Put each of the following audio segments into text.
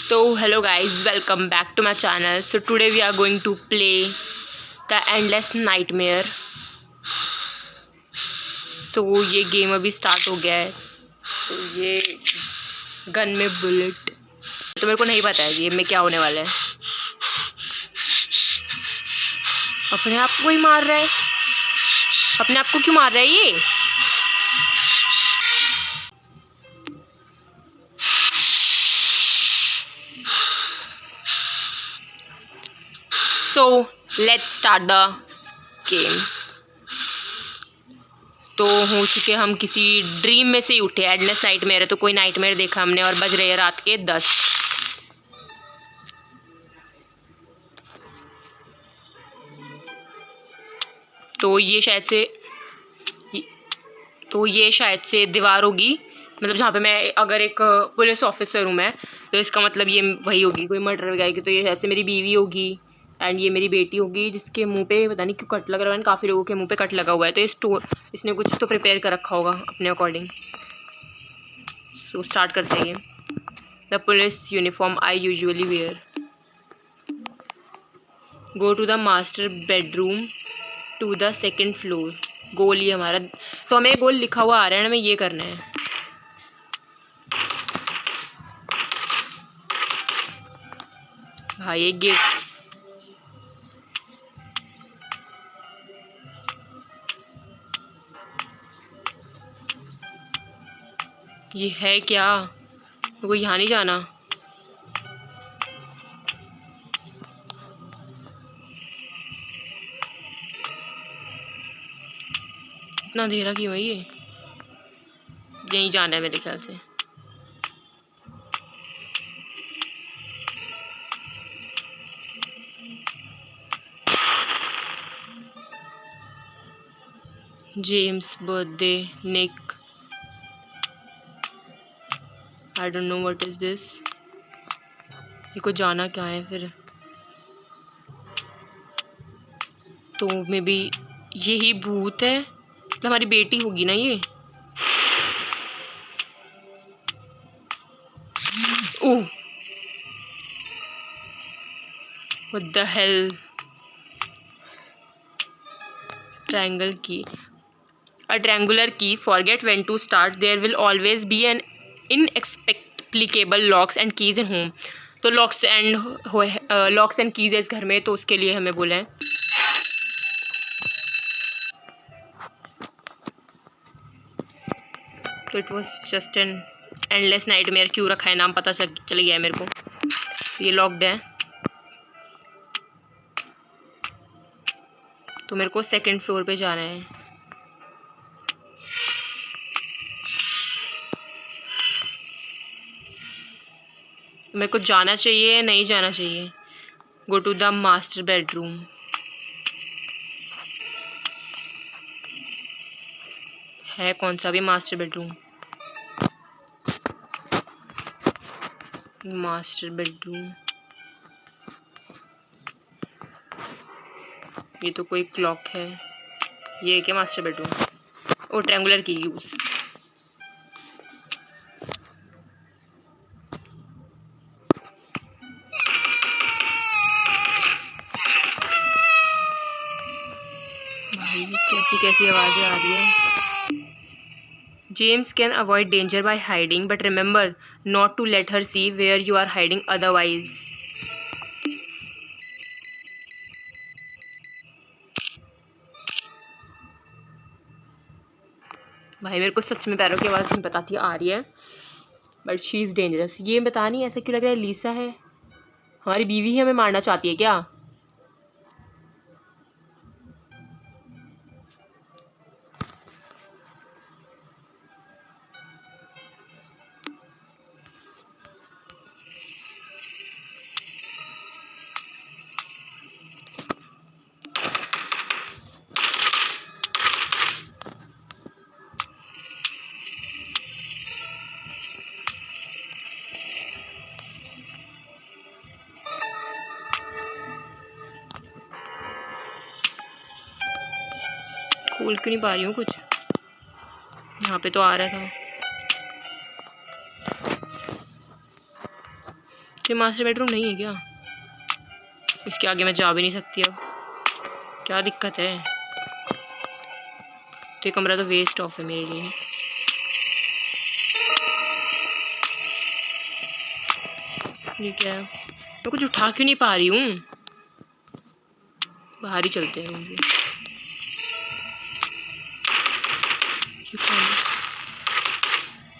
So hello guys, welcome back to my channel. So today we are going to play the Endless Nightmare. So ये game अभी start हो गया है. तो ये गन में बुलेट तो मेरे को नहीं पता है गेम में क्या होने वाला है. अपने आप को ही मार रहा है. अपने आप को क्यों मार रहा है ये? So let's start the game. तो हो चुके हम किसी ड्रीम में से ही उठे. एंडलेस नाइटमेयर है तो कोई नाइटमेयर देखा हमने और बज रहे हैं रात के 10. तो ये शायद से दीवार होगी. मतलब जहाँ पे मैं अगर एक पुलिस ऑफिसर हूँ मैं, तो इसका मतलब ये वही होगी. कोई मर्डर वगैरह की तो ये शायद से मेरी बीवी होगी एंड ये मेरी बेटी होगी जिसके मुंह पे पता नहीं क्यों कट लग रहा है. काफ़ी लोगों के मुंह पे कट लगा हुआ है तो इसने कुछ तो प्रिपेयर कर रखा होगा अपने अकॉर्डिंग. तो स्टार्ट करते हैं. The police uniform I usually wear. Go to the master bedroom to the second floor. Goal ही हमारा. तो हमें गोल लिखा हुआ आ रहा है, हमें ये करना है. भाई ये गेट ये है क्या? मेरे को यहाँ नहीं जाना. इतना अंधेरा क्यों है? ये यहीं जाना है मेरे ख्याल से. James birthday Nick. I don't know what is this. ये को जाना क्या है फिर? तो मे बी यही भूत है. तो हमारी बेटी होगी ना ये. Oh what the hell. Triangle की. A triangular key. Forget when to start. There will always be an inexplicable locks and keys in home. तो लॉक्स एंड कीज है इस घर में, तो उसके लिए हमें बोला है. तो it was just an endless nightmare. क्यों रखा है नाम पता चल गया है मेरे को. ये लॉक्ड है तो मेरे को सेकंड फ्लोर पे जाना है. मेरे को जाना चाहिए नहीं जाना चाहिए. Go to the master bedroom. है कौन सा भी मास्टर बेडरूम? Master bedroom. ये तो कोई क्लॉक है. ये क्या मास्टर बेडरूम? ओ ट्रायंगुलर की यूज. कैसी आवाज़ें आ रही है. James can avoid danger by hiding but remember not to let her see where you are hiding otherwise. भाई मेरे को सच में पैरों की आवाज़ नहीं बताती आ रही है. But she is dangerous. ये बता नहीं ऐसा क्यों लग रहा है लीसा है. हमारी बीवी ही हमें मारना चाहती है क्या? खोल क्यों नहीं पा रही हूँ कुछ. यहाँ पे तो आ रहा था. ये मास्टर बेडरूम नहीं है क्या? इसके आगे मैं जा भी नहीं सकती अब, क्या दिक्कत है? तो ये कमरा तो वेस्ट ऑफ है मेरे लिए। ये क्या है? मैं कुछ उठा क्यों नहीं पा रही हूँ? बाहर ही चलते हैं मुझे।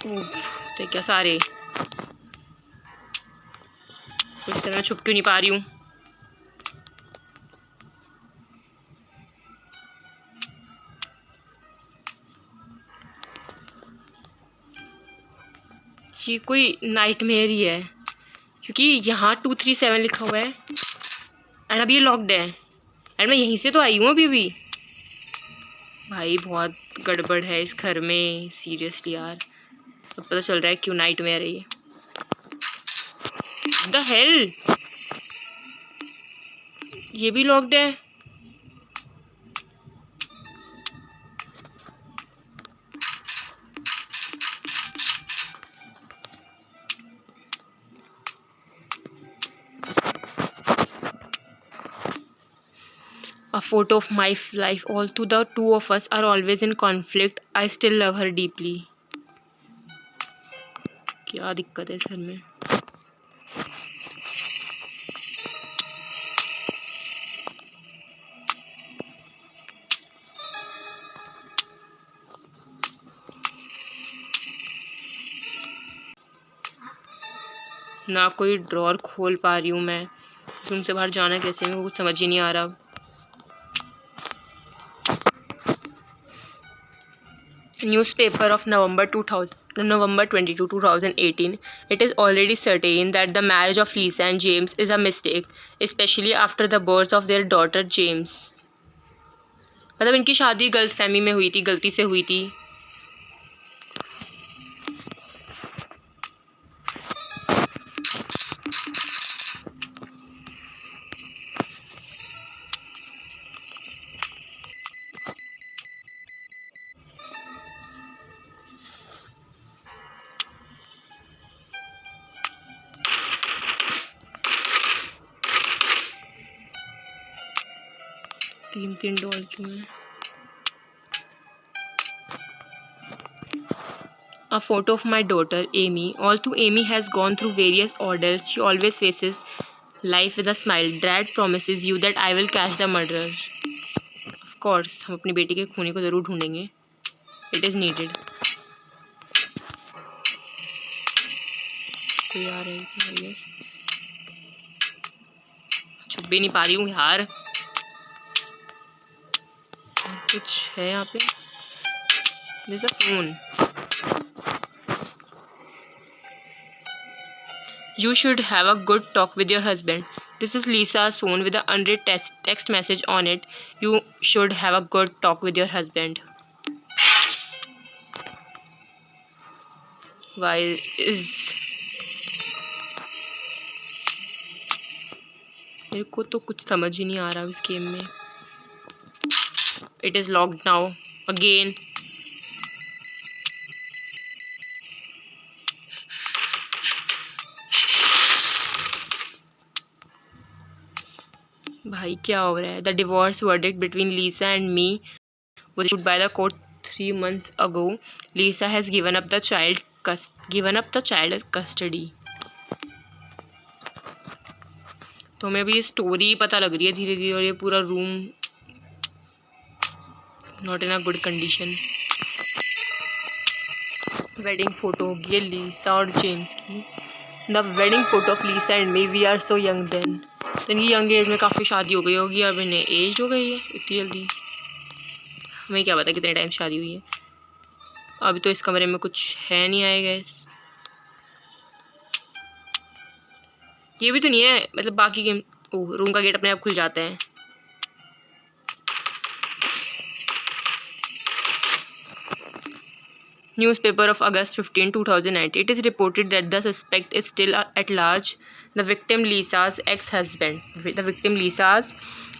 ओह, तो क्या सारे इस तरह छुप क्यों नहीं पा रही हूँ? ये कोई नाइटमेयर ही है, क्योंकि यहाँ 237 लिखा हुआ है एंड अभी ये लॉक्ड है एंड मैं यहीं से तो आई हूँ अभी भी। भाई बहुत गड़बड़ है इस घर में, सीरियसली यार। अब पता चल रहा है क्यों नाइटमेयर है ये। द हेल, ये भी लॉक्ड है। A photo of my life. Although the two of us are always in conflict, I still love her deeply. क्या दिक्कत है इस घर में? ना कोई ड्रॉर खोल पा रही हूँ मैं। रूम से बाहर जाना कैसे, मेरे को कुछ समझ ही नहीं आ रहा। Newspaper of November 22, 2018. It is already certain that the marriage of Lisa and James is a mistake, especially after the birth of their daughter James. मतलब इनकी शादी गर्ल्स फैमिली में हुई थी, गलती से हुई थी। तीन डॉल क्यों है? A photo of my daughter Amy. Although Amy has gone through various ordeals, she always faces life with a smile. Dad promises you that I will catch the murderer. Of course, हम अपनी बेटी के खूनी को ज़रूर ढूंढेंगे. It is needed. कोई आ रहा है क्या? I guess. छुप भी नहीं पा रही हूँ यार. कुछ है यहाँ पे? There's a phone. You should have a good talk with your husband. This is Lisa's phone with an unread text message on it. You should have a good talk with your husband. Why is... मेरे को तो कुछ समझ ही नहीं आ रहा इस game में. It is locked now. Again. भाई क्या हो रहा है? The divorce verdict between Lisa and me was issued by the court 3 months ago. Lisa has given up the child custody. तो हमें अभी ये स्टोरी पता लग रही है धीरे धीरे, और ये पूरा room not in a good condition. Wedding photo होगी है लीसा और जेम्स की. The wedding photo of Lisa and me. We are so young then. तो इनकी यंग एज में काफ़ी शादी हो गई होगी, अब इन्हें एज हो गई है इतनी जल्दी. हमें क्या पता कितने टाइम शादी हुई है. अभी तो इस कमरे में कुछ है नहीं आएगा. ये भी तो नहीं है, मतलब बाकी गेम. ओह, रूम का गेट अपने आप खुल जाता है. Newspaper of August 15, 2019. It is reported that the suspect is still at large. The victim Lisa's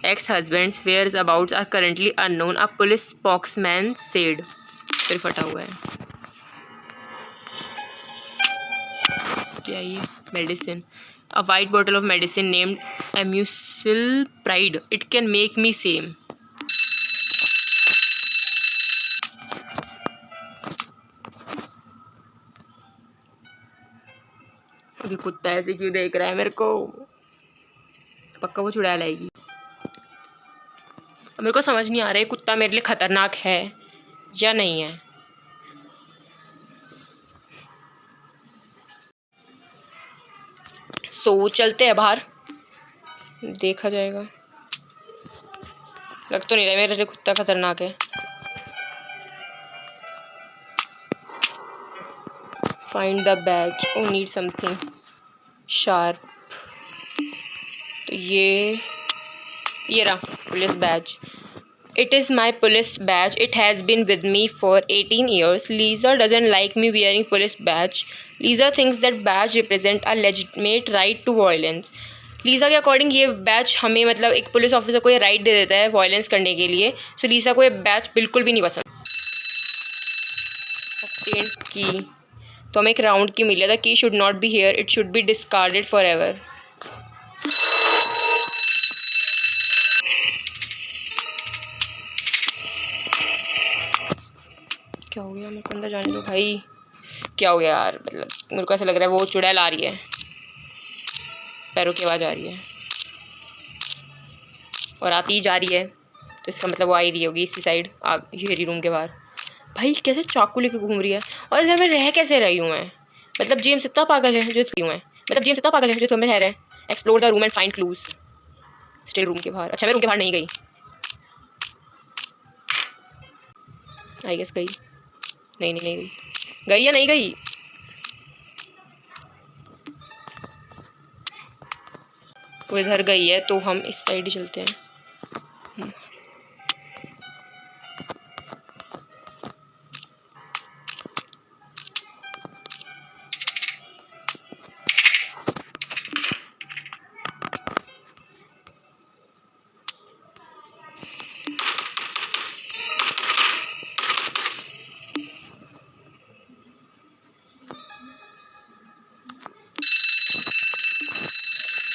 ex-husband's whereabouts are currently unknown, a police spokesman said. फिर फटा हुआ है. क्या ये? Medicine. A white bottle of medicine named Amucil-Pride. It can make me same. अभी कुत्ता ऐसे क्यों देख रहा है मेरे को? पक्का वो चुड़ैल आएगी। मेरे को समझ नहीं आ रहा है कुत्ता मेरे लिए खतरनाक है या नहीं है। सो चलते हैं बाहर, देखा जाएगा। लग तो नहीं रहा मेरे लिए कुत्ता खतरनाक है। Find the badge. Oh need something sharp. तो ये रहा police badge. It is my police badge. It has been with me for 18 years. Lisa doesn't like me wearing police badge. Lisa thinks that badge represent a legitimate right to violence. Lisa के according ये badge हमें मतलब एक police officer को ये right they देता है violence करने के लिए। सो लीज़ा को ये बैच बिल्कुल भी नहीं पसंद। पेंट की तो हमें एक राउंड की मिली। The key should not be here, it should be discarded forever. क्या हो गया? मेरे को अंदर जाने दो भाई। क्या हो गया यार? मतलब मेरे को ऐसा लग रहा है वो चुड़ैल आ रही है, पैरों की आवाज़ आ रही है और आती ही जा रही है। तो इसका मतलब वो आ ही रही होगी इसी साइड, ये रूम के बाहर। भाई कैसे चाकू लेके घूम रही है? और इस घर में रह कैसे रही हूँ मैं? मतलब जेम्स इतना पागल है जो क्यों है? मतलब जेम्स इतना पागल है जो में रह रहे हैं। Explore the room and find clues. Still room के बाहर। अच्छा मैं रूम के बाहर नहीं गई। आई गेस गई। नहीं गई। गई या नहीं गई? वो इधर गई है तो हम इस साइड ही चलते हैं।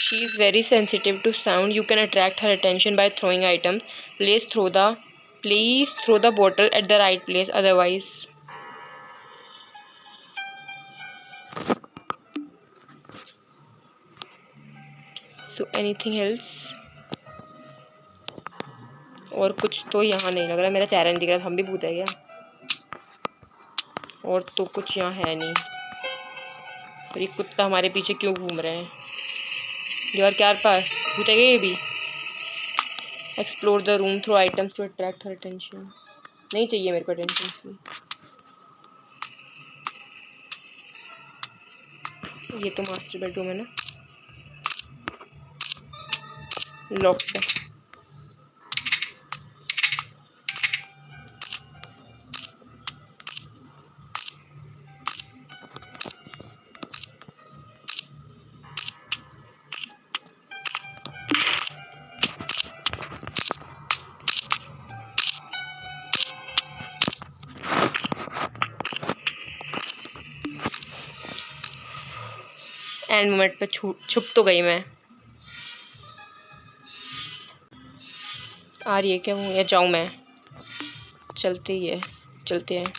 She is very sensitive to sound. You can attract her attention by throwing items. Please throw the bottle at the right place. Otherwise, so anything else? और कुछ तो यहाँ नहीं लग रहा। मेरा चेहरा नहीं दिख रहा। हम भी भूत है क्या? और तो कुछ यहाँ है नहीं। और ये कुत्ता हमारे पीछे क्यों घूम रहे हैं? दीवार के आर पार भूत है ये भी। Explore the room through items to attract her attention. नहीं चाहिए मेरे को अटेंशन। ये तो मास्टर बेडरूम है ना, लॉक्ड है। एंड मोमेंट पे छुप तो गई मैं। आ रही है क्या वो, या जाऊँ मैं? चलते हैं।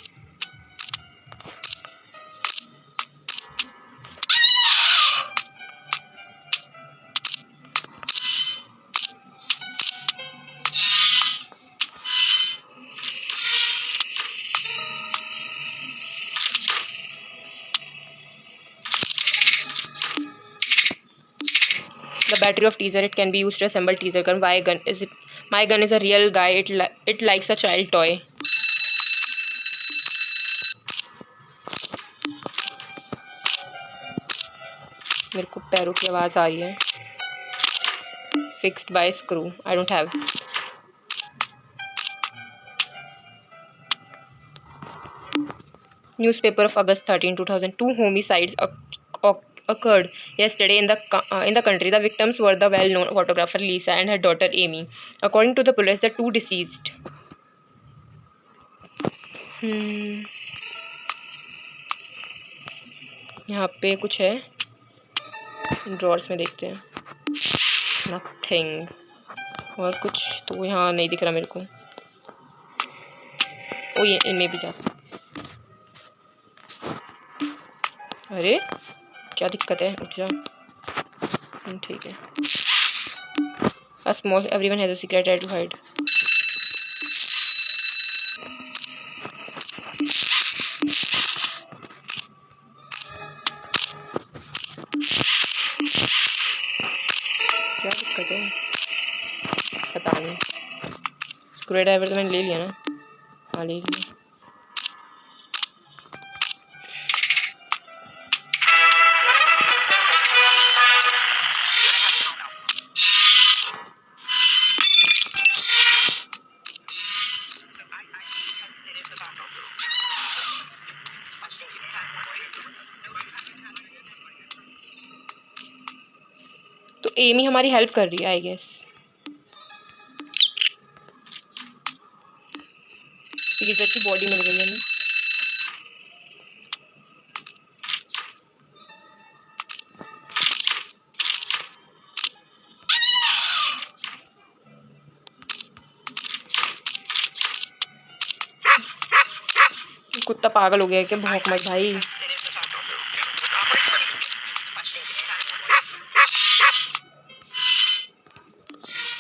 The battery of teaser, it can be used to assemble teaser gun. Why gun is it? My gun is a real guy. It likes a child toy. मेरे को पैरों की आवाज़ आ रही है। Fixed by screw. I don't have. Newspaper of August 13, 2002. Homicides occurred yesterday in the country. The victims were the well-known photographer Lisa and her daughter Amy. According to the police, the two deceased. यहाँ पे कुछ है। Drawers में देखते हैं। Nothing. और कुछ तो यहाँ नहीं दिख रहा मेरे को। ओ ये इनमें भी जा सकते। अरे क्या दिक्कत है, उठ जा। ठीक है। A small everyone has a secret try to hide. क्या दिक्कत है पता नहीं। स्क्रू ड्राइवर तो मैंने ले लिया ना। हाँ ले लिया। तो एमी हमारी हेल्प कर रही है आई गेस। टीचर की बॉडी मिल गई है ना। कुत्ता पागल हो गया है क्या? भौंक मत भाई।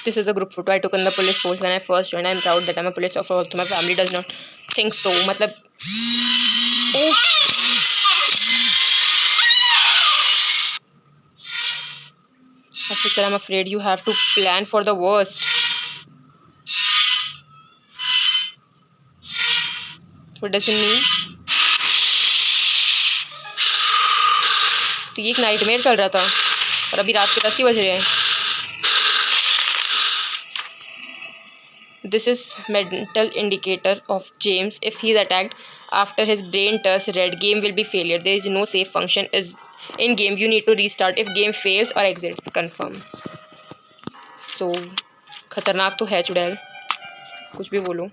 This is a group photo I took in the police force when I first joined. I'm proud that I'm a police officer. Also, my family does not think so. मतलब officer, I'm afraid you have to plan for the worst. What does it mean? तो ये एक nightmare चल रहा था और अभी रात के 10 ही बज रहे हैं। This is mental indicator of James. If he is attacked after his brain turns red, game will be failure. There is no save function is in game. You need to restart if game fails or exits. Confirm. So खतरनाक तो है चुड़ैल, कुछ भी बोलो।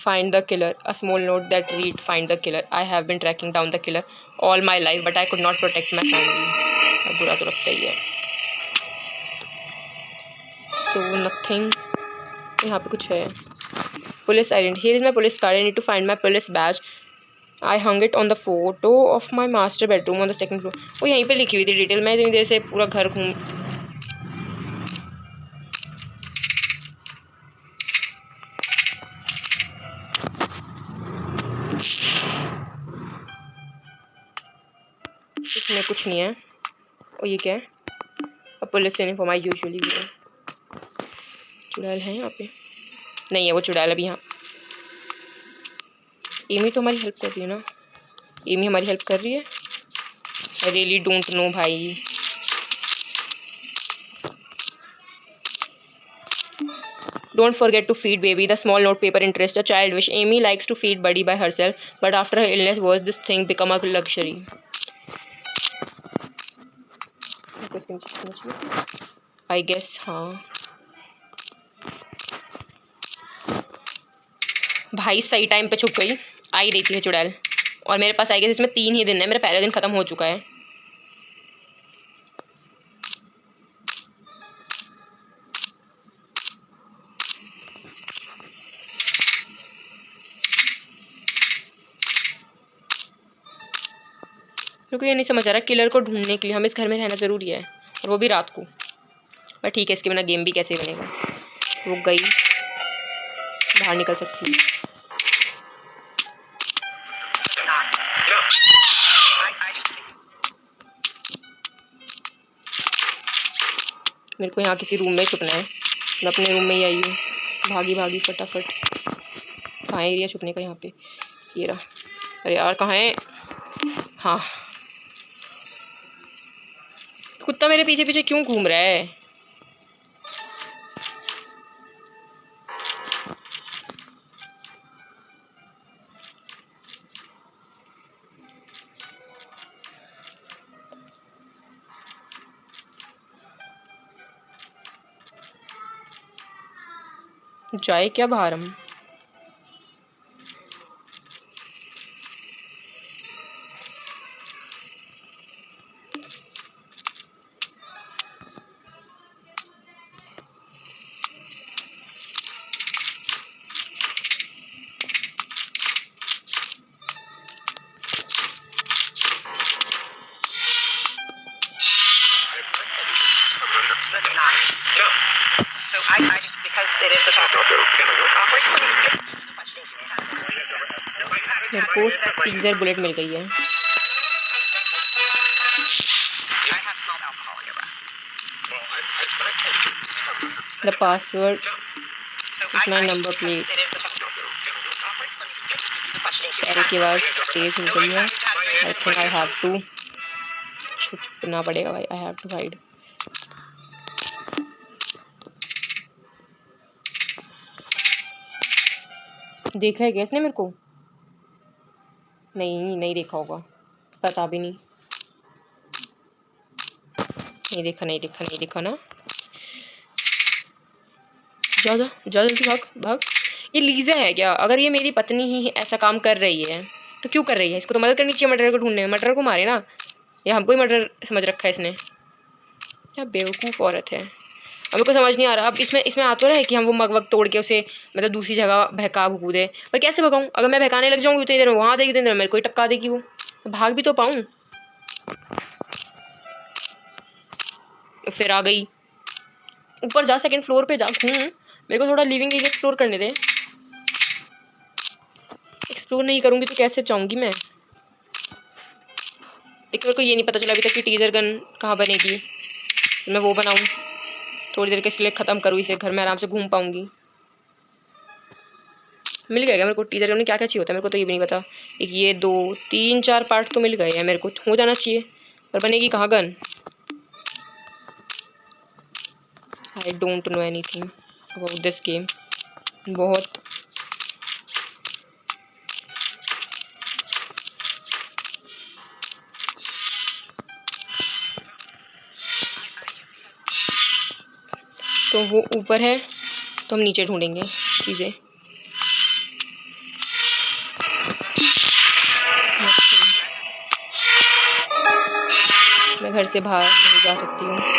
Find the killer. A small note that read, find the killer. I have been tracking down the killer all my life, but I could not protect my family. अब बुरा तो लगता ही है। So nothing. यहाँ पे कुछ है। Police identity. Here is my police card. I need to find my police badge. I hung it on the photo of my master bedroom on the second floor. वो यहीं पे लिखी हुई थी डिटेल। मैं इतनी देर से पूरा घर घूम। इसमें कुछ नहीं है। और ये क्या है? अब पुलिस यूनिफॉर्म आई यूजुअली भी है। चुड़ैल है यहाँ पे? नहीं है वो चुड़ैल अभी यहाँ। एमी तो हमारी हेल्प कर रही है ना। एमी हमारी हेल्प कर रही है। आई रियली डोंट नो भाई। Don't forget to feed baby. The small note paper interest a child wish. Amy likes to feed Buddy by herself, but after her illness was this thing become a luxury. I guess हाँ। भाई सही time पे छुप गई। आ ही रही थी चुड़ैल और मेरे पास आई गेस इसमें 3 ही दिन है। मेरा पहला दिन खत्म हो चुका है। क्योंकि ये नहीं समझ आ रहा किलर को ढूंढने के लिए हमें इस घर में रहना ज़रूरी है और वो भी रात को। पर ठीक है इसके बिना गेम भी कैसे बनेगा। वो गई बाहर निकल सकती है। मेरे को यहाँ किसी रूम में छुपना है। मैं अपने रूम में ही आई हूँ। भागी भागी फटाफट। कहाँ है एरिया छुपने का? यहाँ पे ये रहा। अरे यार कहाँ है? हाँ कुत्ता मेरे पीछे पीछे क्यों घूम रहा है? जाए क्या बाहर हम? मेरे को टीजर बुलेट मिल गई है। The password is my number plate. पैरे की आवाज़ तेज हो गई है। I think I have to छुपना पड़ेगा भाई। I have to hide. देखा है क्या इसने मेरे को? नहीं देखा होगा, पता भी नहीं। नहीं देखा ना। जा जल्दी भाग। ये लीज़ा है क्या? अगर ये मेरी पत्नी ही ऐसा काम कर रही है तो क्यों कर रही है? इसको तो मदद करनी चाहिए मर्डर को ढूंढने में। मर्डर को मारे ना, या हमको ही मर्डर समझ रखा है इसने। क्या बेवकूफ़ औरत है। अब को समझ नहीं आ रहा। अब इसमें आ तो रहा है कि हम वो मग तोड़ के उसे मतलब दूसरी जगह बहका भूकू दे, पर कैसे भगाऊँ? अगर मैं बहकाने लग जाऊँगी उतनी देर में वहाँ आ जाएगी, उतनी देर में मेरे को ही टपका देगी वो। भाग भी तो पाऊँ। फिर आ गई। ऊपर जा, सेकंड फ्लोर पे जा, घूम। मेरे को थोड़ा लिविंग एरिया एक्सप्लोर करने दे। एक्सप्लोर नहीं करूँगी तो कैसे जाऊँगी मैं? एक मेरे को ये नहीं पता चला अभी तक कि टीजर गन कहाँ बनेगी। तो मैं वो बनाऊँ, थोड़ी देर के इसके लिए ख़त्म करूँ इसे, घर में आराम से घूम पाऊँगी। मिल गया क्या मेरे को टीजर गन में? क्या क्या चाहिए होता है मेरे को तो ये भी नहीं पता। एक ये 2 3 4 पार्ट तो मिल गए हैं मेरे को, हो जाना चाहिए। पर बनेगी कहाँ gun? I don't know anything about this game. बहुत तो वो ऊपर है तो हम नीचे ढूंढेंगे चीज़ें। मैं घर से बाहर नहीं जा सकती हूँ।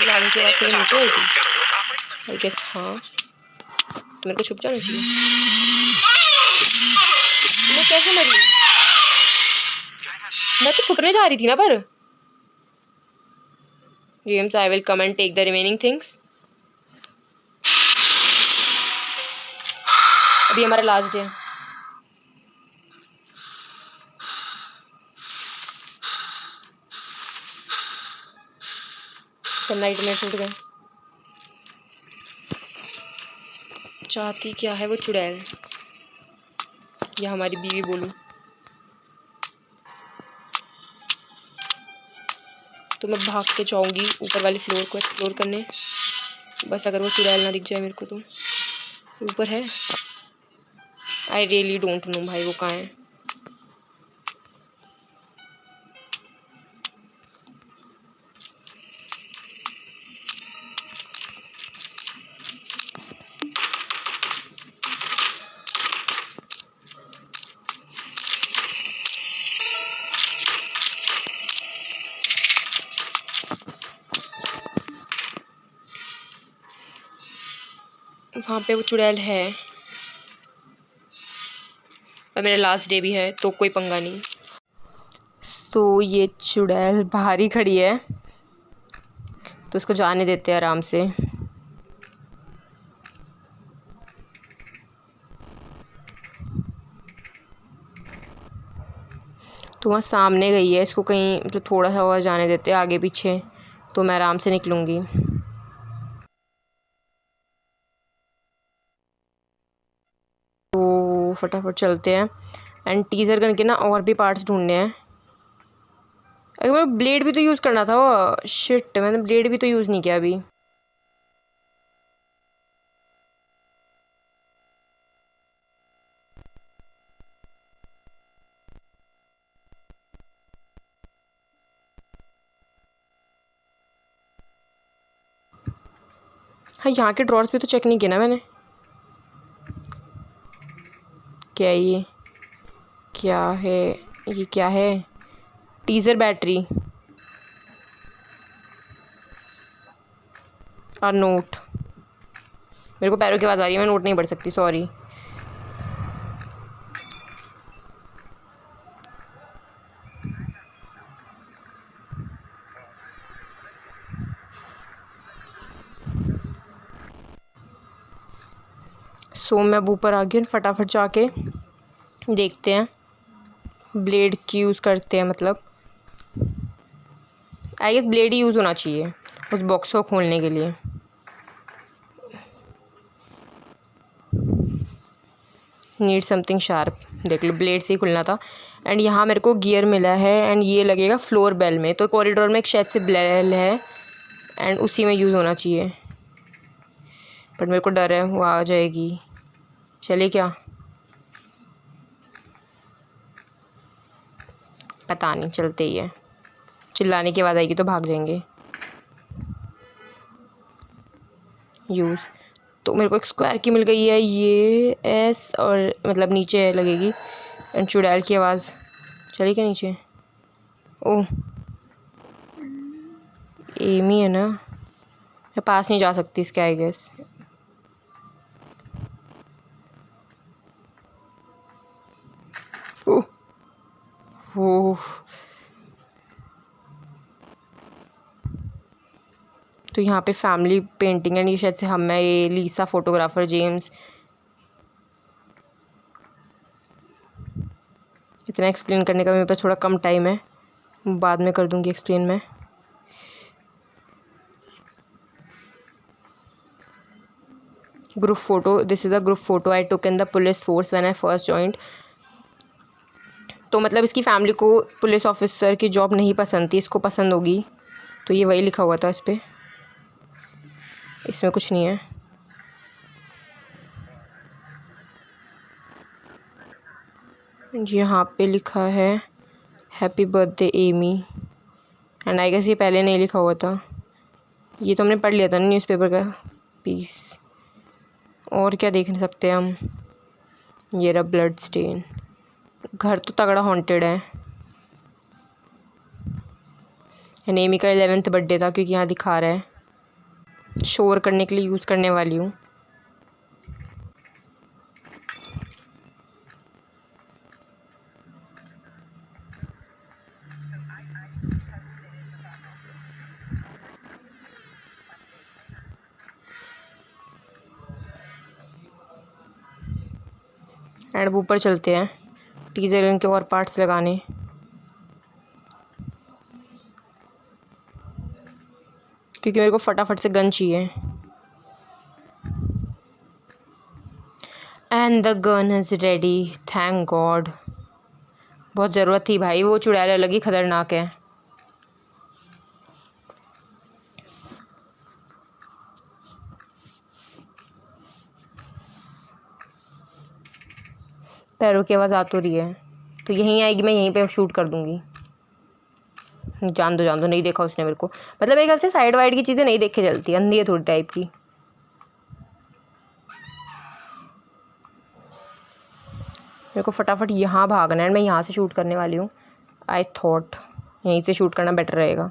जाने के बाद फिर नीचे आएगी आई गेस। हाँ तो मेरे को छुप जाना चाहिए। मैं कैसे मरी? मैं तो छुपने जा रही थी ना। पर James I will come and take the remaining things. अभी हमारा लास्ट डे। नाइट में छूट गए। चाहती क्या है वो चुड़ैल, या हमारी बीवी बोलूं तो मैं भाग के जाऊंगी ऊपर वाले फ्लोर को एक्सप्लोर करने। बस अगर वो चुड़ैल ना दिख जाए मेरे को तो। ऊपर है। आई रियली डोंट नो भाई वो कहाँ है। वहाँ पे वो चुड़ैल है। और मेरा लास्ट डे भी है तो कोई पंगा नहीं। तो ये चुड़ैल बाहर ही खड़ी है तो उसको जाने देते हैं आराम से। तो वहाँ सामने गई है, इसको कहीं मतलब थोड़ा सा और जाने देते हैं आगे पीछे तो मैं आराम से निकलूँगी। तो फटाफट चलते हैं। एंड टीजर गन के ना और भी पार्ट्स ढूंढने हैं। अगर मैं ब्लेड भी तो यूज़ करना था। वो शिट, मैंने ब्लेड भी तो यूज़ नहीं किया अभी। हाँ यहाँ के ड्रॉर्स भी तो चेक नहीं किया ना मैंने। क्या ये क्या है? ये क्या है? Teaser battery. और नोट, मेरे को पैरों की आवाज़ आ रही है, मैं नोट नहीं पढ़ सकती, सॉरी। सो मैं अब ऊपर आ गई, फटाफट जाके देखते हैं, ब्लेड की यूज़ करते हैं, मतलब आई गेस ब्लेड ही यूज़ होना चाहिए उस बॉक्स को खोलने के लिए। नीड समथिंग शार्प, देख लो ब्लेड से ही खुलना था। एंड यहाँ मेरे को गियर मिला है एंड ये लगेगा फ्लोर बेल में, तो कॉरिडोर में एक शायद से बेल है एंड उसी में यूज़ होना चाहिए, बट मेरे को डर है वो आ जाएगी। चले क्या, पता नहीं, चलते ही है, चिल्लाने की आवाज़ आएगी तो भाग जाएंगे। यूज़, तो मेरे को एक स्क्वायर की मिल गई है, ये एस और मतलब नीचे लगेगी। एंड चुड़ैल की आवाज़ चली क्या नीचे, ओह एमी है ना, मैं पास नहीं जा सकती इसके आई गेस। ओह ओह, तो यहाँ पे फैमिली पेंटिंग है, ये शायद से हम है, ये लीसा फोटोग्राफर जेम्स। इतना एक्सप्लेन करने का मेरे पास थोड़ा कम टाइम है, बाद में कर दूँगी एक्सप्लेन मैं। Group photo, this is a group photo I took in the police force when I first joint. तो मतलब इसकी फैमिली को पुलिस ऑफिसर की जॉब नहीं पसंद थी, इसको पसंद होगी, तो ये वही लिखा हुआ था इस पर, इसमें कुछ नहीं है। यहाँ पे लिखा है happy birthday Amy, and I guess ये पहले नहीं लिखा हुआ था, ये तो हमने पढ़ लिया था ना न्यूज़पेपर का पीस। और क्या देख सकते हैं हम, ये रहा ब्लड स्टेन, घर तो तगड़ा हॉन्टेड है। एमी का 11th बर्थडे था, क्योंकि यहाँ दिखा रहा है, शोर करने के लिए यूज़ करने वाली हूँ। एंड ऊपर चलते हैं टीजर इनके और पार्ट्स लगाने, क्योंकि मेरे को फटाफट से गन चाहिए। And the gun is ready, thank God, बहुत ज़रूरत थी भाई, वो चुड़ैल अलग ही खतरनाक है। पैरों की आवाज़ आ तो रही है, तो यहीं आएगी, मैं यहीं पे शूट कर दूँगी। जान दो नहीं देखा उसने मेरे को, मतलब मेरे ख्याल से साइड वाइड की चीज़ें नहीं देख के चलती, अंधी है थोड़ी टाइप की। मेरे को फटाफट यहाँ भागना है, मैं यहाँ से शूट करने वाली हूँ। आई थॉट यहीं से शूट करना बेटर रहेगा।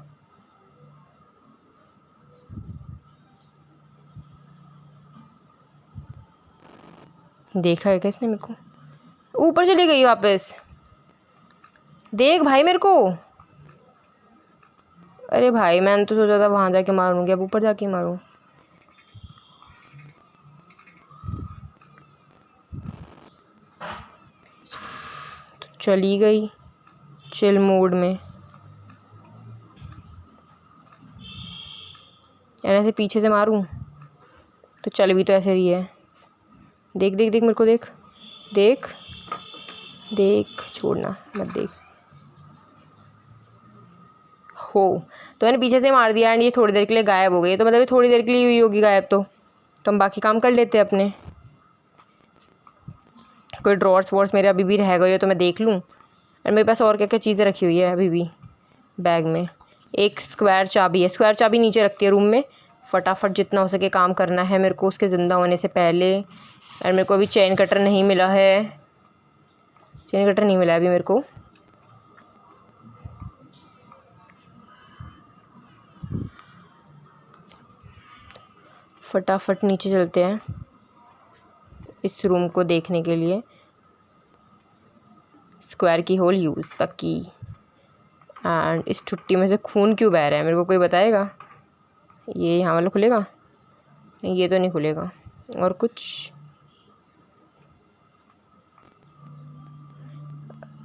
देखा है क्या इसने मेरे को, ऊपर चली गई वापस, देख भाई मेरे को। अरे भाई मैंने तो सोचा था वहाँ जाके मारूंगी, अब ऊपर जाके मारूँ। तो चली गई चिल मोड में, यार ऐसे पीछे से मारूं तो चल भी तो ऐसे रही है। देख देख देख मेरे को, देख देख देख, छोड़ना मत, देख हो। तो मैंने पीछे से मार दिया एंड ये थोड़ी देर के लिए गायब हो गई, तो मतलब ये थोड़ी देर के लिए हुई होगी गायब, तो हम बाकी काम कर लेते हैं अपने। कोई ड्रॉर्स वॉर्स मेरे अभी भी रह गए हो तो मैं देख लूँ। और मेरे पास और क्या क्या चीज़ें रखी हुई है अभी भी बैग में। एक स्क्वायर चाबी है, स्क्वायर चाबी नीचे रखती है रूम में। फटाफट जितना हो सके काम करना है मेरे को उसके ज़िंदा होने से पहले। और मेरे को अभी चेन कटर नहीं मिला है, चेन कटर नहीं मिला है अभी मेरे को। फटाफट नीचे चलते हैं इस रूम को देखने के लिए। Square key hole use the key. And इस छुट्टी में से खून क्यों बह रहा है, मेरे को कोई बताएगा? ये यहाँ वाला खुलेगा? नहीं, ये तो नहीं खुलेगा। और कुछ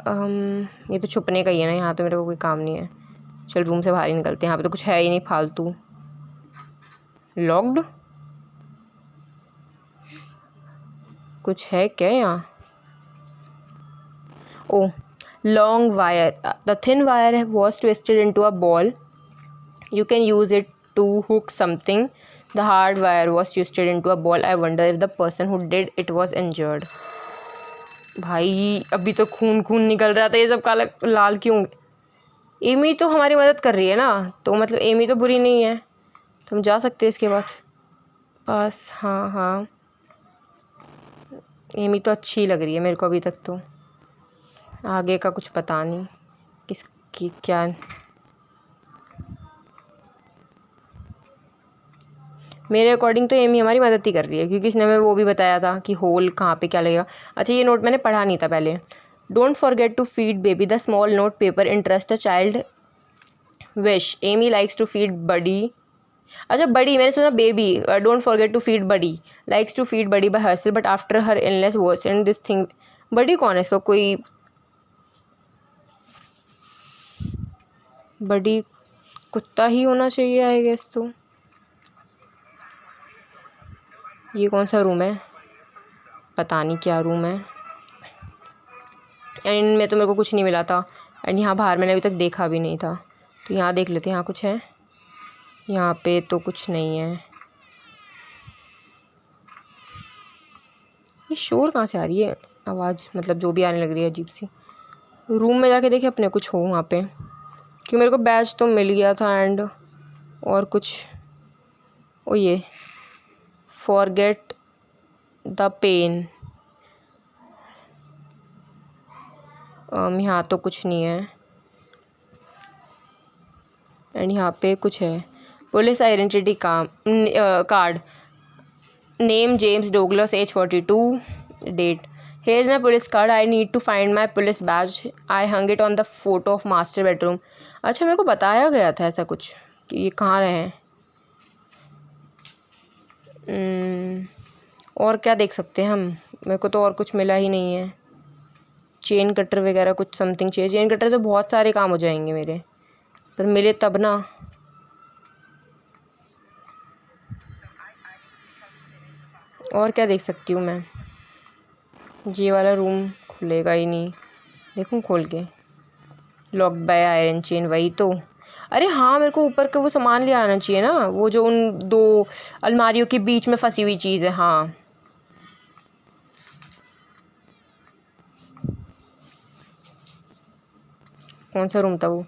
ये तो छुपने का ही है ना, यहाँ तो मेरे को कोई काम नहीं है। चल रूम से बाहर ही निकलते हैं, यहाँ पे तो कुछ है ही नहीं फालतू। लॉक्ड? कुछ है क्या यहाँ? Oh, long wire. The thin wire was twisted into a ball. You can use it to hook something. The hard wire was twisted into a ball. I wonder if the person who did it was injured. भाई अभी तो खून खून निकल रहा था, ये सब काला लाल क्यों? एमी तो हमारी मदद कर रही है ना, तो मतलब एमी तो बुरी नहीं है, तो हम जा सकते हैं इसके पास। हाँ हाँ, एमी तो अच्छी लग रही है मेरे को अभी तक, तो आगे का कुछ पता नहीं किसकी क्या। मेरे अकॉर्डिंग तो एमी हमारी मदद ही कर रही है, क्योंकि इसने हमें वो भी बताया था कि होल कहाँ पे क्या लगेगा। अच्छा, ये नोट मैंने पढ़ा नहीं था पहले। Don't forget to feed baby the small note paper interest a child wish Amy likes to feed buddy. अच्छा बडी, मैंने सुना baby. Don't forget to feed buddy likes to feed buddy by herself but after her illness worsened this thing. Buddy कौन है इसका? कोई बडी कुत्ता ही होना चाहिए आई गेस। तो ये कौन सा रूम है? पता नहीं क्या रूम है। एंड इनमें तो मेरे को कुछ नहीं मिला था, एंड यहाँ बाहर मैंने अभी तक देखा भी नहीं था, तो यहाँ देख लेते हैं यहाँ कुछ है। यहाँ पे तो कुछ नहीं है। ये शोर कहाँ से आ रही है आवाज़, मतलब जो भी आने लग रही है अजीब सी। रूम में जाके देखे अपने कुछ हो वहाँ पे, क्योंकि मेरे को बैच तो मिल गया था। एंड और कुछ, ओ ये फॉरगेट द पेन। यहाँ तो कुछ नहीं है। एंड यहाँ पे कुछ है, police identity card, name James Douglas, age 42, date. Here is my police card. I need to find my police badge. I hung it on the photo of master bedroom. अच्छा, मेरे को बताया गया था ऐसा कुछ कि ये कहाँ रहे हैं। और क्या देख सकते हैं हम? मेरे को तो और कुछ मिला ही नहीं है। चेन कटर वगैरह कुछ समथिंग चाहिए। चेन कटर तो बहुत सारे काम हो जाएंगे मेरे, पर मिले तब ना। और क्या देख सकती हूँ मैं? ये वाला रूम खुलेगा ही नहीं, देखूँ खोल के। लॉक्ड बाय आयरन चेन, वही तो। अरे हाँ, मेरे को ऊपर के वो सामान ले आना चाहिए ना, वो जो उन दो अलमारियों के बीच में फंसी हुई चीज़ है। हाँ, कौन सा रूम था वो?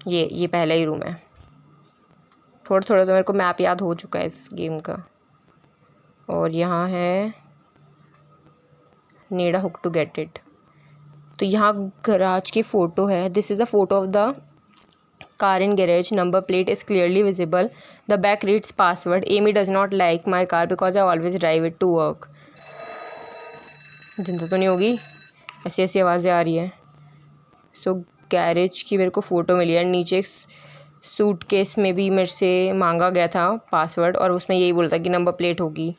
ये पहला ही रूम है। थोड़ा थोड़ा तो मेरे को मैप याद हो चुका है इस गेम का। और यहाँ है need a hook to get it. तो यहाँ गराज की फ़ोटो है। This is a photo of the car in garage, number plate is clearly visible, the back reads password, Amy does not like my car because I always drive it to work. जिंदा तो नहीं होगी? ऐसी ऐसी आवाज़ें आ रही है। सो गैरेज की मेरे को फ़ोटो मिली है। नीचे सूटकेस में भी मेरे से मांगा गया था पासवर्ड, और उसमें यही बोलता कि नंबर प्लेट होगी।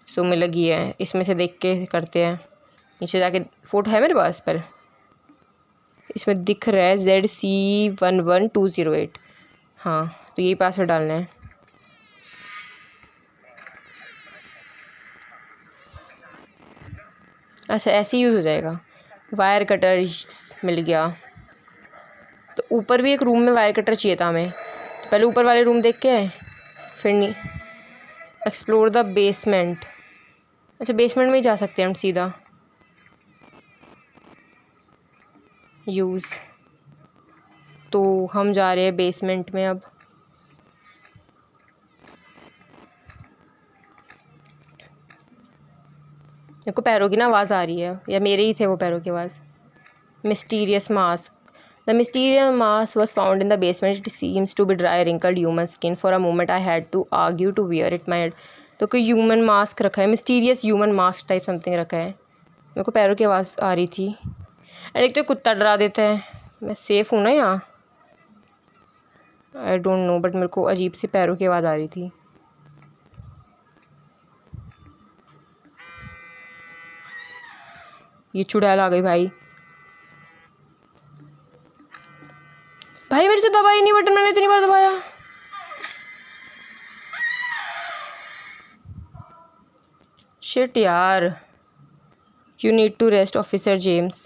सो मिल गई है। इसमें से देख के करते हैं। नीचे जाके फ़ोटो है मेरे पास, पर इसमें दिख रहा है ZC11208। हाँ, तो यही पासवर्ड डालना है। अच्छा, ऐसे यूज़ हो जाएगा। वायर कटर मिल गया। तो ऊपर भी एक रूम में वायर कटर चाहिए था हमें, तो पहले ऊपर वाले रूम देख के आए, फिर नहीं। Explore the basement. अच्छा, बेसमेंट में ही जा सकते हैं हम सीधा। यूज़, तो हम जा रहे हैं बेसमेंट में अब। मेरे को पैरों की ना आवाज़ आ रही है, या मेरे ही थे वो पैरों की आवाज़। Mysterious mask. The mysterious mask was found in the basement. It seems to be dry wrinkled human skin. For a moment I had to argue to wear it. My तो कोई ह्यूमन मास्क रखा है, mysterious human mask type something रखा है। मेरे को पैरों की आवाज़ आ रही थी। एंड एक तो कुत्ता डरा देता है। मैं सेफ़ हूँ ना यहाँ? आई डोंट नो, बट मेरे को अजीब सी पैरों की आवाज़ आ रही थी। ये चुड़ैल आ गई भाई। भाई मेरे से दबाई नहीं बटन, मैंने इतनी बार दबाया। शिट यार। You need to rest officer James.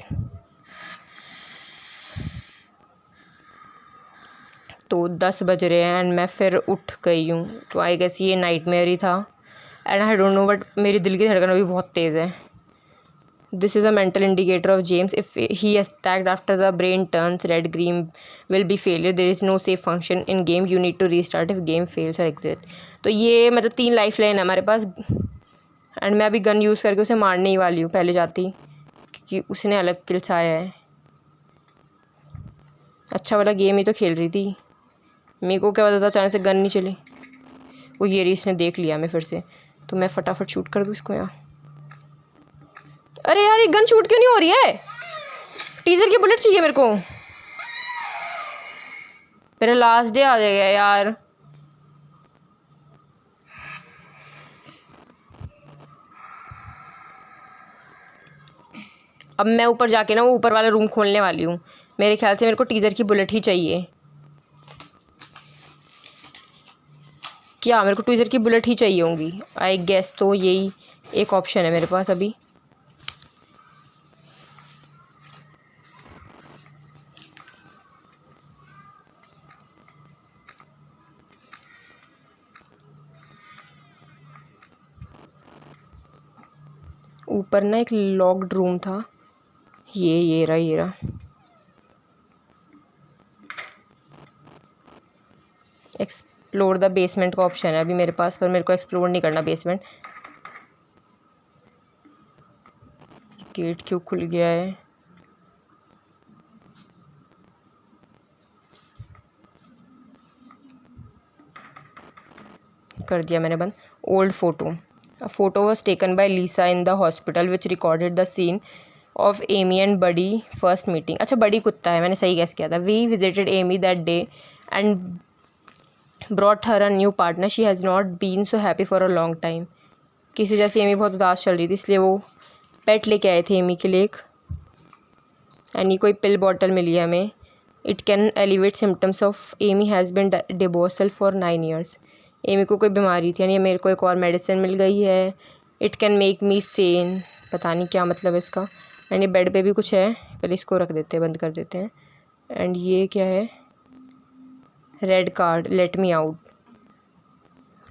तो 10 बज रहे हैं एंड मैं फिर उठ गई हूँ। तो आई गेस ये नाइटमेयर ही था। And I don't know, but मेरी दिल की धड़कन अभी बहुत तेज़ है। This is a mental indicator of James. If he attacked after the brain turns red green will be failure. There is no safe function in game, you need to restart if game fails और exit. तो ये मतलब 3 life line है हमारे पास। And मैं अभी gun use करके उसे मारने ही वाली हूँ पहले जाती, क्योंकि उसने अलग किल्स आया है। अच्छा वाला गेम ही तो खेल रही थी। मेरे को क्या पता था अचानक से गन नहीं चली। वो ये रही, इसने देख लिया मैं फिर से। तो मैं फटाफट शूट कर दूँ इसको यहाँ। अरे यार ये गन शूट क्यों नहीं हो रही है? टीजर की बुलेट चाहिए मेरे को। मेरा लास्ट डे आ जाएगा यार। अब मैं ऊपर जाके ना वो ऊपर वाला रूम खोलने वाली हूँ। मेरे ख्याल से मेरे को टीजर की बुलेट ही चाहिए। क्या मेरे को टीजर की बुलेट ही चाहिए होंगी आई गेस। तो यही एक ऑप्शन है मेरे पास अभी। ऊपर ना एक लॉक्ड रूम था। ये रहा। एक्सप्लोर द बेसमेंट का ऑप्शन है अभी मेरे पास, पर मेरे को एक्सप्लोर नहीं करना बेसमेंट। गेट क्यों खुल गया है? कर दिया मैंने बंद। Old photo. A photo was taken by Lisa in the hospital which recorded the scene of Amy and Buddy first meeting. अच्छा बड़ी कुत्ता है, मैंने सही गैस किया था। We visited Amy that day and brought her a new partner. She has not been so happy for a long time. किसी वजह से एमी बहुत उदास चल रही थी, इसलिए वो पेट लेके आए थे एमी के लिए एक। एंड ये कोई पिल बॉटल मिली है हमें। It can elevate symptoms of Amy has been divorced for 9 years. Amy को कोई बीमारी थी, यानी मेरे को एक और मेडिसिन मिल गई है। It can make me Sen. पता नहीं क्या मतलब है इसका। एंड ये बेड पे भी कुछ है, पहले इसको रख देते हैं, बंद कर देते हैं। एंड ये क्या है? Red card, let me out.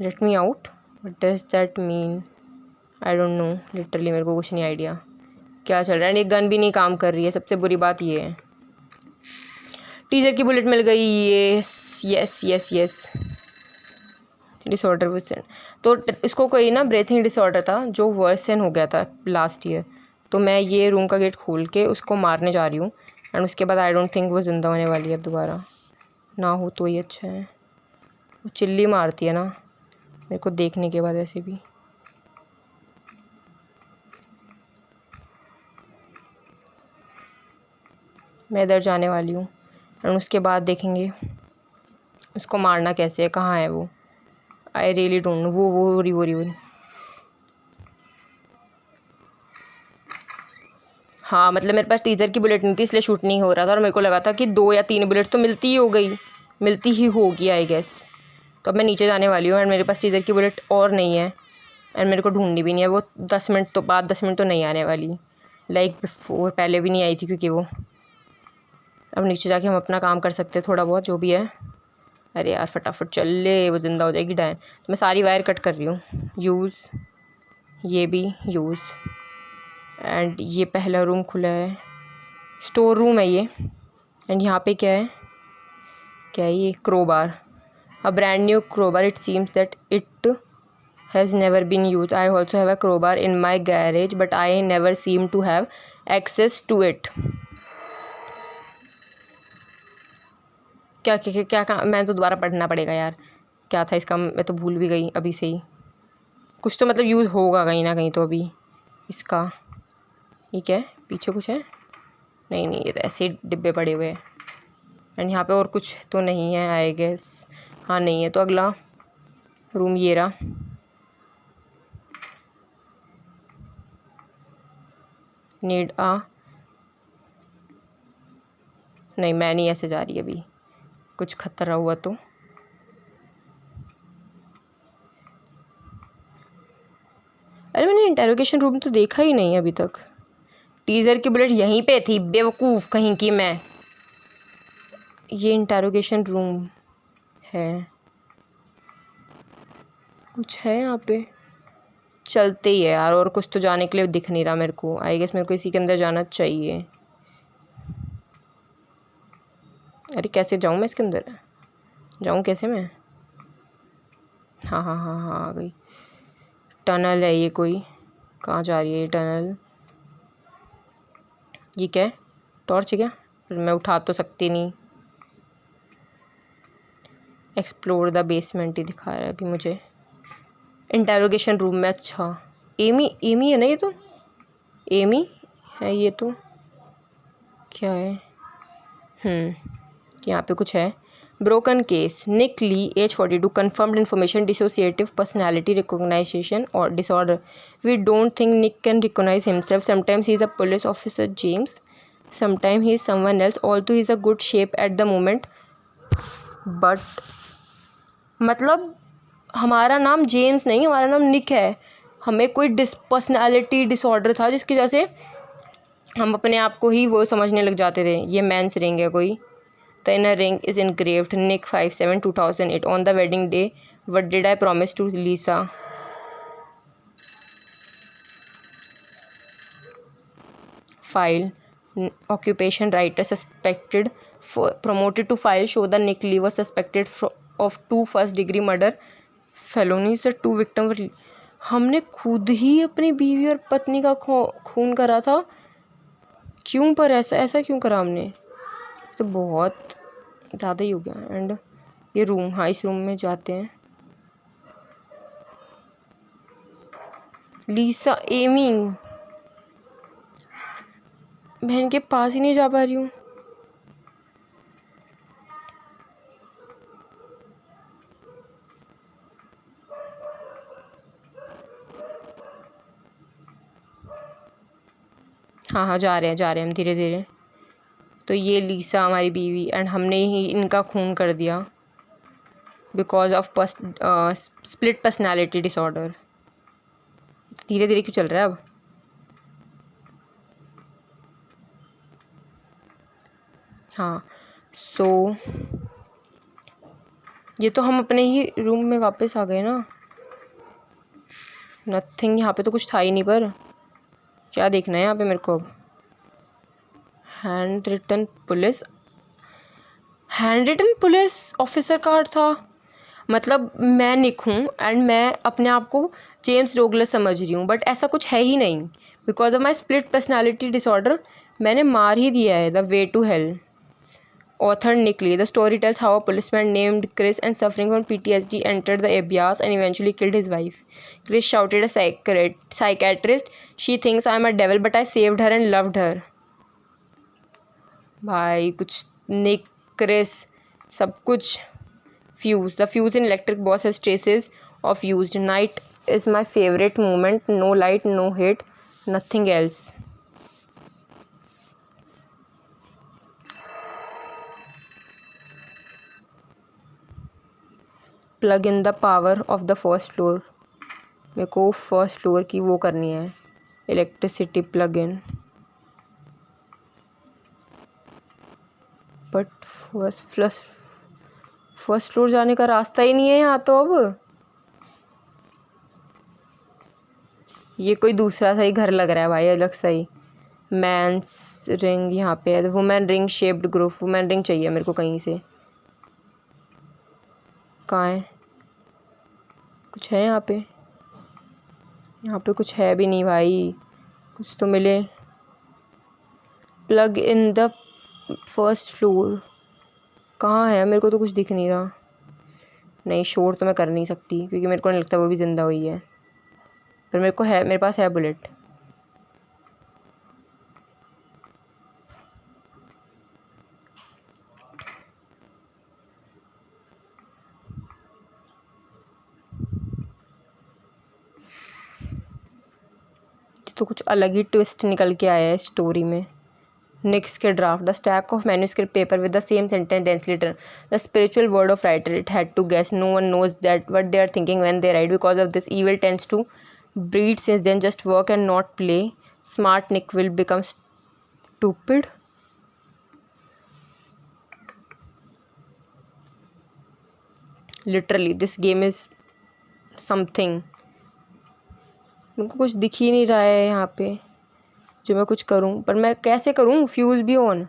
Let me out, what does that mean? I don't no, literally मेरे को कुछ नहीं आइडिया क्या चल रहा है। एंड ये गन भी नहीं काम कर रही है, सबसे बुरी बात ये है। टीजर की बुलेट मिल गई। Yes yes yes yes. Disorder version. तो इसको कोई ना ब्रीथिंग डिसऑर्डर था जो वर्सन हो गया था लास्ट ईयर। तो मैं ये रूम का गेट खोल के उसको मारने जा रही हूँ। एंड उसके बाद आई डोंट थिंक वो ज़िंदा होने वाली है अब दोबारा। ना हो तो ही अच्छा है। वो चिल्ली मारती है ना मेरे को देखने के बाद वैसे भी। मैं इधर जाने वाली हूँ एंड उसके बाद देखेंगे उसको मारना कैसे है, कहाँ है वो। I really don't know. वो रही। हाँ मतलब मेरे पास टीजर की बुलेट नहीं थी, इसलिए शूट नहीं हो रहा था। और मेरे को लगा था कि 2 या 3 बुलेट तो मिलती ही होगी आई गेस। तो अब मैं नीचे जाने वाली हूँ एंड मेरे पास टीजर की बुलेट और नहीं है। एंड मेरे को ढूंढनी भी नहीं है। वो 10 मिनट तो बाद 10 मिनट तो नहीं आने वाली, लाइक बिफोर पहले भी नहीं आई थी, क्योंकि वो अब नीचे जाके हम अपना काम कर सकते हैं थोड़ा बहुत जो भी है। अरे यार फटाफट चल ले, वो ज़िंदा हो जाएगी डायन। तो मैं सारी वायर कट कर रही हूँ। यूज़, ये भी यूज़। एंड ये पहला रूम खुला है, स्टोर रूम है ये। एंड यहाँ पे क्या है ये? Crowbar. A brand new crowbar. It seems that it has never been use. I also have a crowbar in my garage but I never seem to have access to it. क्या मैं तो दोबारा पढ़ना पड़ेगा यार। क्या था इसका, मैं तो भूल भी गई अभी से ही। कुछ तो मतलब यूज़ होगा कहीं ना कहीं तो अभी इसका। ये क्या है, पीछे कुछ है? नहीं नहीं, ये तो ऐसे डिब्बे पड़े हुए हैं। एंड यहाँ पे और कुछ तो नहीं है आई गेस। हाँ नहीं है, तो अगला रूम ये रहा। नीड आ, नहीं मैं नहीं ऐसे जा रही अभी, कुछ खतरा हुआ तो। अरे मैंने इंटेरोगेशन रूम तो देखा ही नहीं अभी तक। टीज़र की बुलेट यहीं पे थी, बेवकूफ़ कहीं की मैं। ये इंटेरोगेशन रूम है, कुछ है यहाँ पे? चलते ही है यार, और कुछ तो जाने के लिए दिख नहीं रहा मेरे को। आई गेस मेरे को इसी के अंदर जाना चाहिए। अरे कैसे जाऊँ मैं इसके अंदर? जाऊँ कैसे मैं? हाँ हाँ हाँ हाँ, आ गई। टनल है ये कोई, कहाँ जा रही है ये टनल? ये क्या है, टॉर्च है क्या? मैं उठा तो सकती नहीं। एक्सप्लोर द बेसमेंट ही दिखा रहा है अभी मुझे। इंटेरोगेशन रूम में, अच्छा एमी, एमी है ना ये तो, एमी है ये तो। क्या है? यहाँ पे कुछ है। Broken case, Nick Lee as 42 confirmed information dissociative personality recognition or disorder. We don't think Nick can recognize himself. Sometimes he is a police officer James, sometimes he is someone else, although he is a good shape at the moment. But मतलब हमारा नाम James नहीं, हमारा नाम निक है। हमें कोई personality disorder था जिसकी वजह से हम अपने आप को ही वो समझने लग जाते थे। ये मेंस रिंग है कोई। The inner ring is engraved Nick 57 2008 on the wedding day. What did I promise to Lisa? File, occupation writer suspected, promoted to file show the Nick Lee was suspected of 2 first-degree murder felonies. The 2 victims were, हमने खुद ही अपनी बीवी और पत्नी का खून करा था। क्यों पर ऐसा क्यों करा हमने? तो बहुत ज़्यादा ही हो गया। एंड ये रूम, हाँ इस रूम में जाते हैं। लीसा, एमी, बहन के पास ही नहीं जा पा रही हूँ। हाँ हाँ जा रहे हैं हम धीरे धीरे। तो ये लीसा हमारी बीवी, एंड हमने ही इनका खून कर दिया because of split personality disorder. धीरे धीरे क्यों चल रहा है अब? हाँ सो ये तो हम अपने ही रूम में वापस आ गए ना। नथिंग, यहाँ पे तो कुछ था ही नहीं। पर क्या देखना है यहाँ पे मेरे को अब? Hand written police officer card था। मतलब मैं निक हूँ एंड मैं अपने आप को जेम्स डोगलस समझ रही हूँ, बट ऐसा कुछ है ही नहीं। Because of my split personality disorder मैंने मार ही दिया है। The way to hell, author Nick Lee. The story tells how a policeman named Chris and suffering from PTSD entered the abyss and eventually killed his wife. Chris shouted at a psychiatrist, "She thinks I'm a devil, but I saved her and loved her." भाई कुछ Nick, Chris, सब कुछ fuse. The fuse in electric box has traces of used. Night is my favorite moment. No light, no hate, nothing else. Plug in the power of the first floor. मेरे को first floor की वो करनी है, electricity plug in. But first floor जाने का रास्ता ही नहीं है यहाँ तो। अब ये कोई दूसरा सा ही घर लग रहा है भाई, अलग सा ही। मैंस रिंग यहाँ पे है, women ring shaped group. Women ring चाहिए मेरे को कहीं से। कहाँ है? कुछ है यहाँ पे? यहाँ पे कुछ है भी नहीं भाई, कुछ तो मिले। Plug in the first floor कहाँ है? मेरे को तो कुछ दिख नहीं रहा। नहीं, शोर तो मैं कर नहीं सकती क्योंकि मेरे को नहीं लगता वो भी ज़िंदा हुई है। पर मेरे पास है बुलेट। तो कुछ अलग ही ट्विस्ट निकल के आया है स्टोरी में। नेक्स्ट के draft the stack of manuscript paper with the same sentence densely written the spiritual word of writer it had to guess no one knows that what they are thinking when they write because of this evil tends to breed since then just work and not play smart Nick will become stupid। literally this game is something। मेरे को कुछ दिख ही नहीं रहा है यहाँ पे जो मैं कुछ करूँ, पर मैं कैसे करूँ? फ्यूज़ भी on,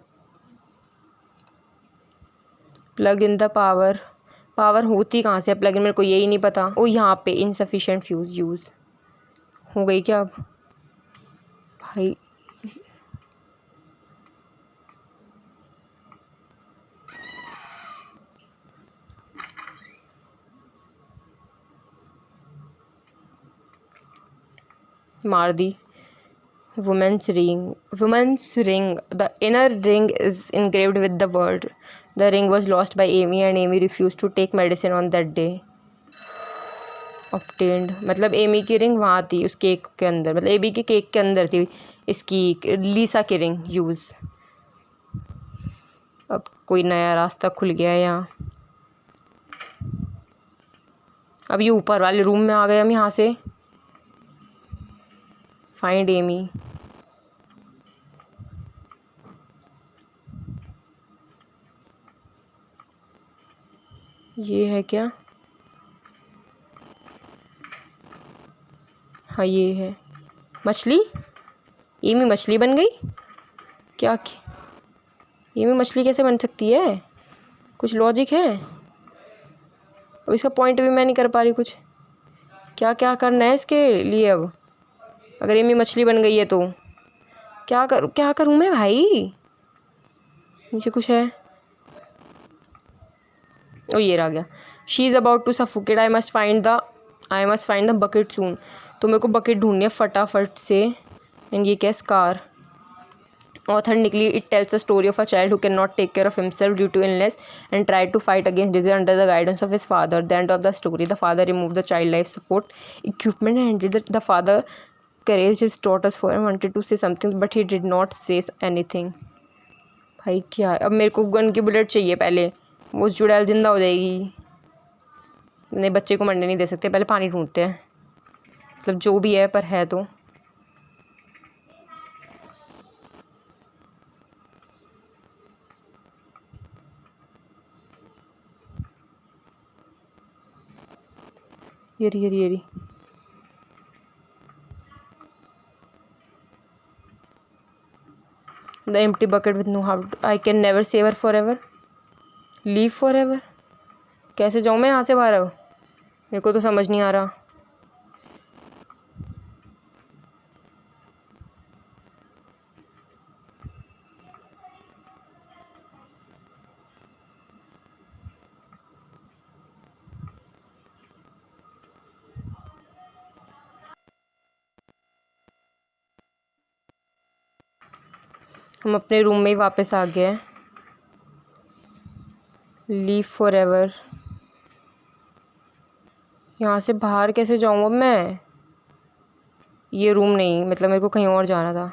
plug in the power होती कहाँ से है प्लग इन, मेरे को यही नहीं पता। ओ यहाँ पे इनसफिशिएंट फ्यूज़ यूज़ हो गई क्या अब भाई? मार दी। women's ring the inner ring is engraved with the word the ring was lost by Amy and Amy refused to take medicine on that day obtained मतलब एमी की रिंग वहाँ थी उस केक के अंदर, मतलब एमी के केक के अंदर थी इसकी लीसा की रिंग यूज़। अब कोई नया रास्ता खुल गया है यहाँ। अब ये ऊपर वाले रूम में आ गए हम यहाँ से। Find Amy. ये है क्या? हाँ ये है मछली। एमी मछली बन गई क्या? एमी मछली कैसे बन सकती है? कुछ लॉजिक है? अब इसका पॉइंट भी मैं नहीं कर पा रही कुछ। क्या क्या करना है इसके लिए अब? अगर एमी मछली बन गई है तो क्या करूँ मैं भाई? नीचे कुछ है। ओ ये रह गया। She is about to suffocate I must find the bucket soon. तो मेरे को बकेट ढूंढनी है फटाफट से। एंड ये क्या? Scar. Author Nick Lee it tells the story of a child who can not take care of himself due to illness and try to fight against disease under the guidance of his father. The end of the story the father remove the child life support equipment and the father encouraged his daughters for and wanted to say something but he did not say anything। भाई क्या है? अब मेरे को gun की bullet चाहिए पहले, वो चुड़ैल जिंदा हो जाएगी। नहीं बच्चे को मरने नहीं दे सकते, पहले पानी ढूंढते हैं। मतलब जो भी है पर है तो। ये The empty bucket with no how I can never save her forever leave forever। कैसे जाऊँ मैं यहाँ से बाहर? अब मेरे को तो समझ नहीं आ रहा। हम अपने रूम में ही वापस आ गए हैं। Leave for ever. यहाँ से बाहर कैसे जाऊँ अब मैं? ये रूम नहीं, मतलब मेरे को कहीं और जाना था।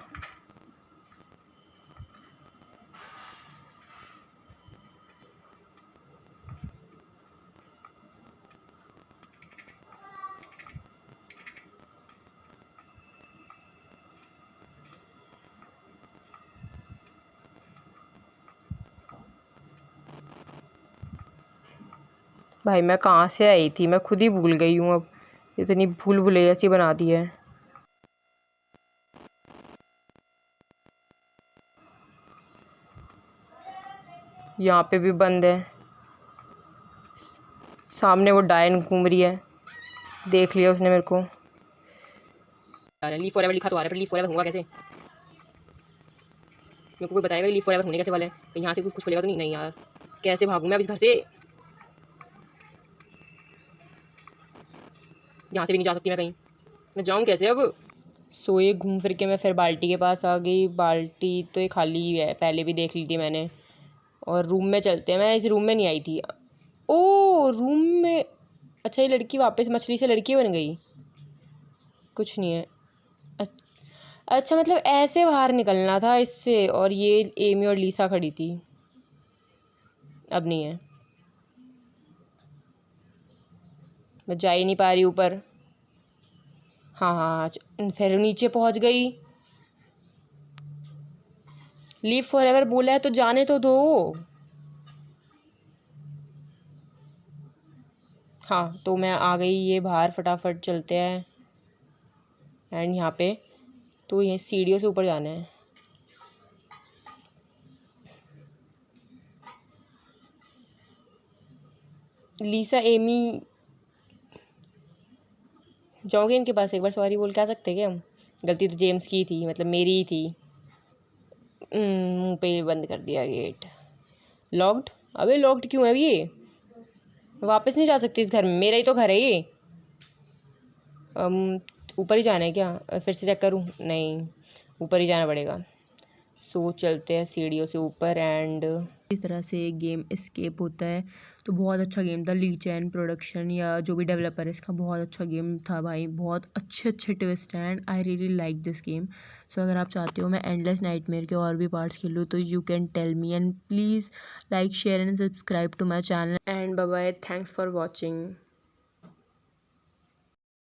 भाई मैं कहाँ से आई थी? मैं खुद ही भूल गई हूँ अब। इतनी भूल भुलैया सी बना दी है। यहाँ पे भी बंद है। सामने वो डायन घूम रही है, देख लिया उसने मेरे को। लीव फॉरएवर लिखा तो आ रहा है, पर लीव फॉरएवर होगा कैसे? मेरे को कोई बताएगा लीव फॉरएवर होने कैसे वाले हैं? तो यहाँ से कुछ खुलेगा तो नहीं? नहीं यार, कैसे भागूँ मैं अब इस घर से? यहाँ से भी नहीं जा सकती मैं कहीं। मैं जाऊँ कैसे अब? सोए घूम फिर के मैं फिर बाल्टी के पास आ गई। बाल्टी तो ये खाली ही है, पहले भी देख ली थी मैंने। और रूम में चलते हैं, मैं इस रूम में नहीं आई थी। ओ रूम में, अच्छा ये लड़की वापस मछली से लड़की बन गई। कुछ नहीं है। अच्छा मतलब ऐसे बाहर निकलना था इससे, और ये एमी और लीसा खड़ी थी। अब नहीं है, मैं जा ही नहीं पा रही ऊपर। हाँ हाँ हाँ, फिर नीचे पहुंच गई। लीव फॉर एवर बोला है तो जाने तो दो। हाँ तो मैं आ गई ये बाहर, फटाफट चलते हैं। एंड यहाँ पे तो ये सीढ़ियों से ऊपर जाना है। लीसा एमी जाओगे इनके पास एक बार सॉरी बोल के आ सकते क्या हम? गलती तो जेम्स की थी, मतलब मेरी ही थी। मुंह पे बंद कर दिया गेट। लॉक्ड? अबे लॉक्ड क्यों है ये? वापस नहीं जा सकती इस घर में, मेरा ही तो घर है ये। ऊपर ही जाना है क्या? फिर से चेक करूँ? नहीं, ऊपर ही जाना पड़ेगा। सो चलते हैं सीढ़ियों से ऊपर। एंड इस तरह से गेम एस्केप होता है। तो बहुत अच्छा गेम था। ली चैन प्रोडक्शन या जो भी डेवलपर है इसका, बहुत अच्छा गेम था भाई। बहुत अच्छे अच्छे twist and I really like this game. So अगर आप चाहते हो मैं एंडलेस नाइटमेयर के और भी पार्ट्स खेलूँ तो you can tell me, and please like share and subscribe to my channel. And bye bye, thanks for watching.